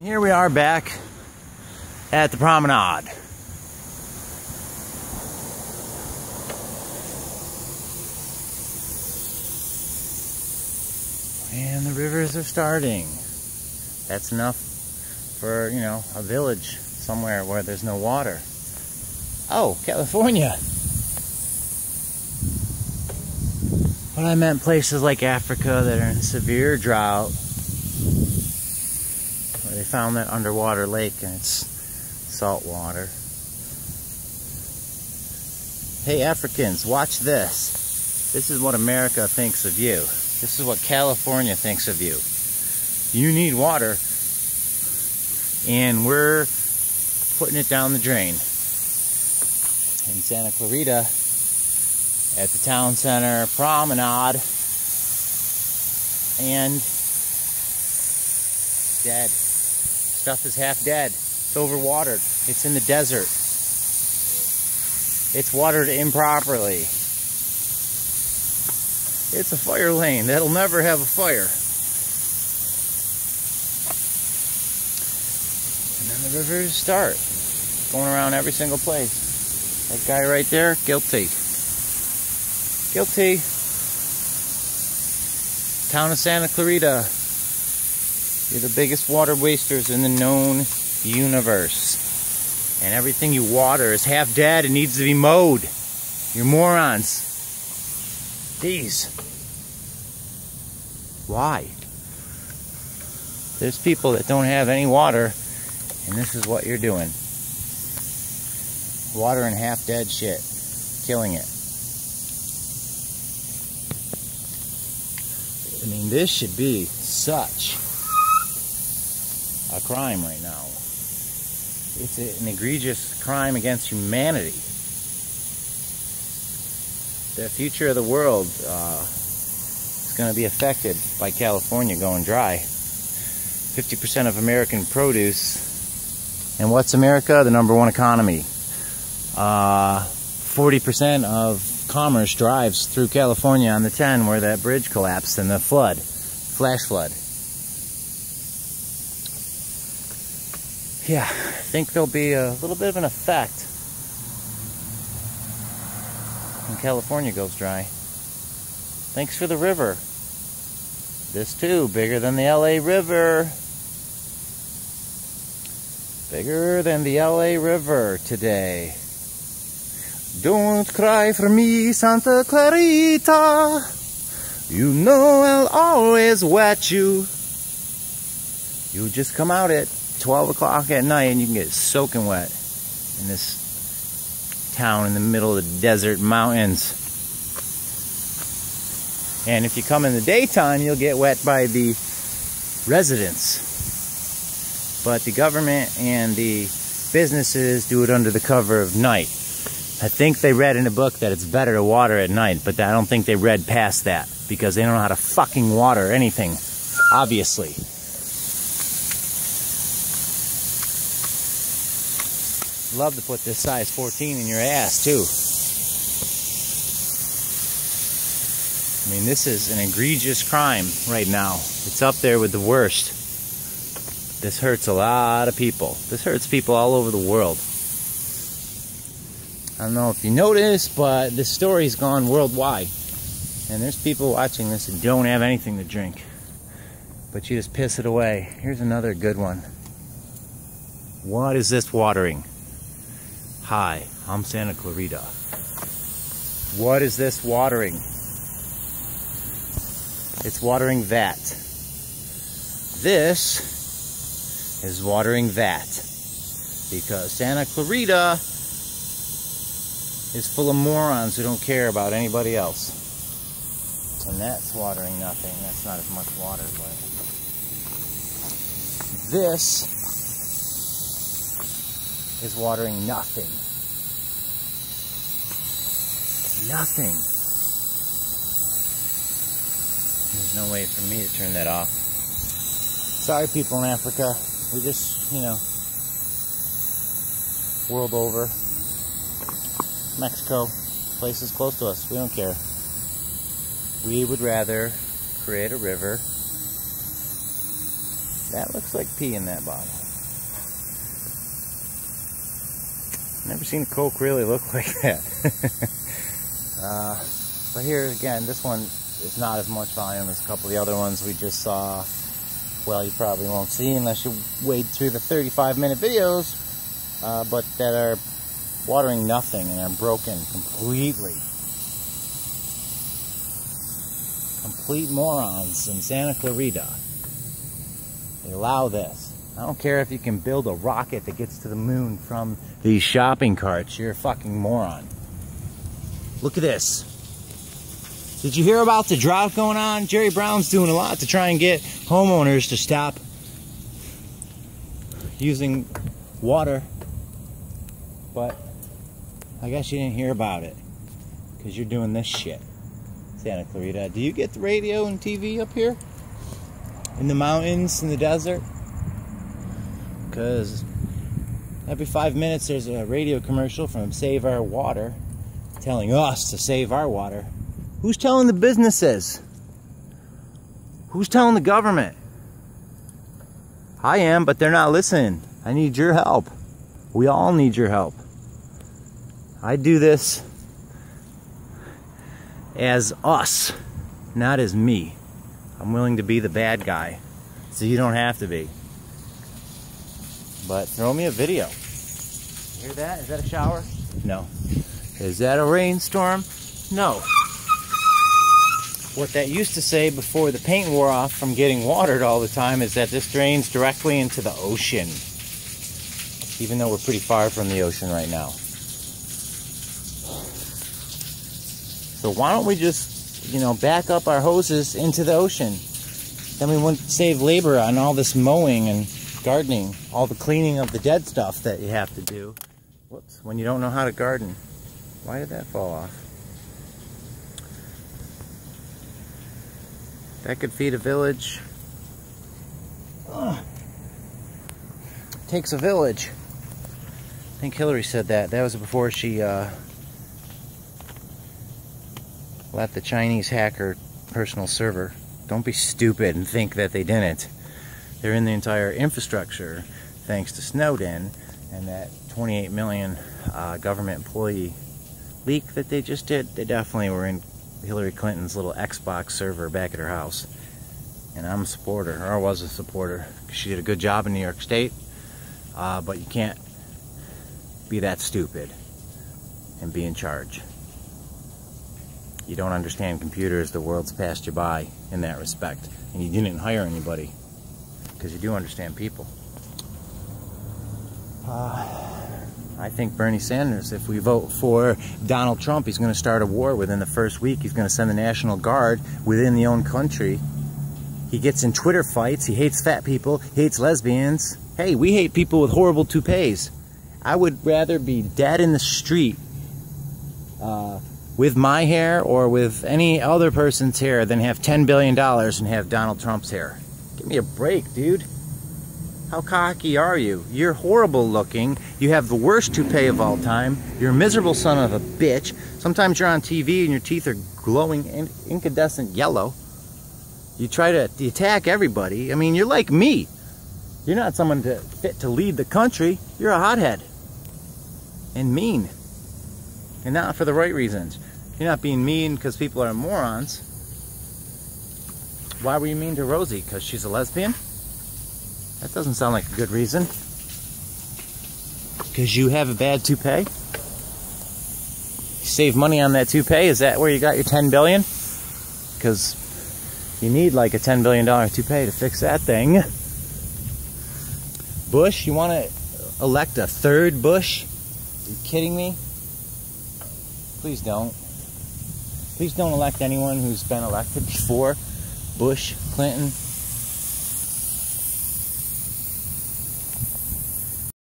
Here we are back at the Promenade. And the rivers are starting. That's enough for, you know, a village somewhere where there's no water. Oh, California. But I meant places like Africa that are in severe drought. They found that underwater lake and it's salt water. Hey Africans, watch this. This is what America thinks of you. This is what California thinks of you. You need water and we're putting it down the drain. In Santa Clarita, at the town center Promenade, and dead. Stuff is half dead. It's overwatered. It's in the desert. It's watered improperly. It's a fire lane. That'll never have a fire. And then the rivers start going around every single place. That guy right there, guilty. Guilty. Town of Santa Clarita. You're the biggest water wasters in the known universe. And everything you water is half dead and needs to be mowed. You're morons. Jeez. Why? There's people that don't have any water, and this is what you're doing. Watering half dead shit. Killing it. I mean, this should be such a crime right now. It's an egregious crime against humanity. The future of the world is going to be affected by California going dry. 50% of American produce. And what's America? The #1 economy. 40% of commerce drives through California on the 10 where that bridge collapsed and the flood, flash flood. Yeah, I think there'll be a little bit of an effect when California goes dry. Thanks for the river. This too, bigger than the LA River. Bigger than the LA River today. Don't cry for me, Santa Clarita. You know I'll always wet you. You just come out at 12 o'clock at night and you can get soaking wet in this town in the middle of the desert mountains. And if you come in the daytime, you'll get wet by the residents. But the government and the businesses do it under the cover of night. I think they read in a book that it's better to water at night, but I don't think they read past that because they don't know how to fucking water anything, obviously. Love to put this size 14 in your ass too. I mean, this is an egregious crime right now. It's up there with the worst. This hurts a lot of people. This hurts people all over the world. I don't know if you noticed, but this story's gone worldwide. And there's people watching this that don't have anything to drink. But you just piss it away. Here's another good one. What is this watering? Hi, I'm Santa Clarita. What is this watering? It's watering that. This is watering that. Because Santa Clarita is full of morons who don't care about anybody else. And that's watering nothing. That's not as much water, but this is watering nothing. Nothing. There's no way for me to turn that off. Sorry, people in Africa. We just, you know, world over. Mexico, places close to us. We don't care. We would rather create a river That looks like pee in that bottle. Never seen a Coke really look like that. But here again, this one is not as much volume as a couple of the other ones we just saw. Well, you probably won't see unless you wade through the 35-minute videos, but that are watering nothing and are broken completely. Complete morons in Santa Clarita. They allow this. I don't care if you can build a rocket that gets to the moon from these shopping carts. You're a fucking moron. Look at this. Did you hear about the drought going on? Jerry Brown's doing a lot to try and get homeowners to stop using water. But I guess you didn't hear about it because you're doing this shit. Santa Clarita. Do you get the radio and TV up here? In the mountains, in the desert? Because every 5 minutes there's a radio commercial from Save Our Water telling us to save our water. Who's telling the businesses? Who's telling the government? I am, but they're not listening. I need your help. We all need your help. I do this as us, not as me. I'm willing to be the bad guy, so you don't have to be. But throw me a video. Hear that? Is that a shower? No. Is that a rainstorm? No. What that used to say before the paint wore off from getting watered all the time is that this drains directly into the ocean. Even though we're pretty far from the ocean right now. So why don't we just, back up our hoses into the ocean? Then we wouldn't save labor on all this mowing and gardening, all the cleaning of the dead stuff that you have to do. Whoops, when you don't know how to garden. Why did that fall off? That could feed a village. Takes a village. I think Hillary said that. That was before she let the Chinese hack her personal server. Don't be stupid and think that they didn't. They're in the entire infrastructure thanks to Snowden and that 28 million government employee leak that they just did. They definitely were in Hillary Clinton's little Xbox server back at her house. And I'm a supporter, or I was a supporter, because she did a good job in New York State. But you can't be that stupid and be in charge. You don't understand computers, the world's passed you by in that respect. And you didn't hire anybody, because you do understand people. I think Bernie Sanders, if we vote for Donald Trump, he's going to start a war within the first week. He's going to send the National Guard within the own country. He gets in Twitter fights. He hates fat people, hates lesbians. Hey, we hate people with horrible toupees. I would rather be dead in the street with my hair or with any other person's hair than have $10 billion and have Donald Trump's hair. Give me a break, dude. How cocky are you? You're horrible looking. You have the worst toupee of all time. You're a miserable son of a bitch. Sometimes you're on TV and your teeth are glowing incandescent yellow. You try to attack everybody. I mean, you're like me. You're not someone fit to lead the country. You're a hothead. And mean. And not for the right reasons. You're not being mean because people are morons. Why were you mean to Rosie? Because she's a lesbian? That doesn't sound like a good reason. Because you have a bad toupee? You save money on that toupee? Is that where you got your $10 billion? Because you need like a $10 billion toupee to fix that thing. Bush, you want to elect a third Bush? Are you kidding me? Please don't. Please don't elect anyone who's been elected before. Bush, Clinton.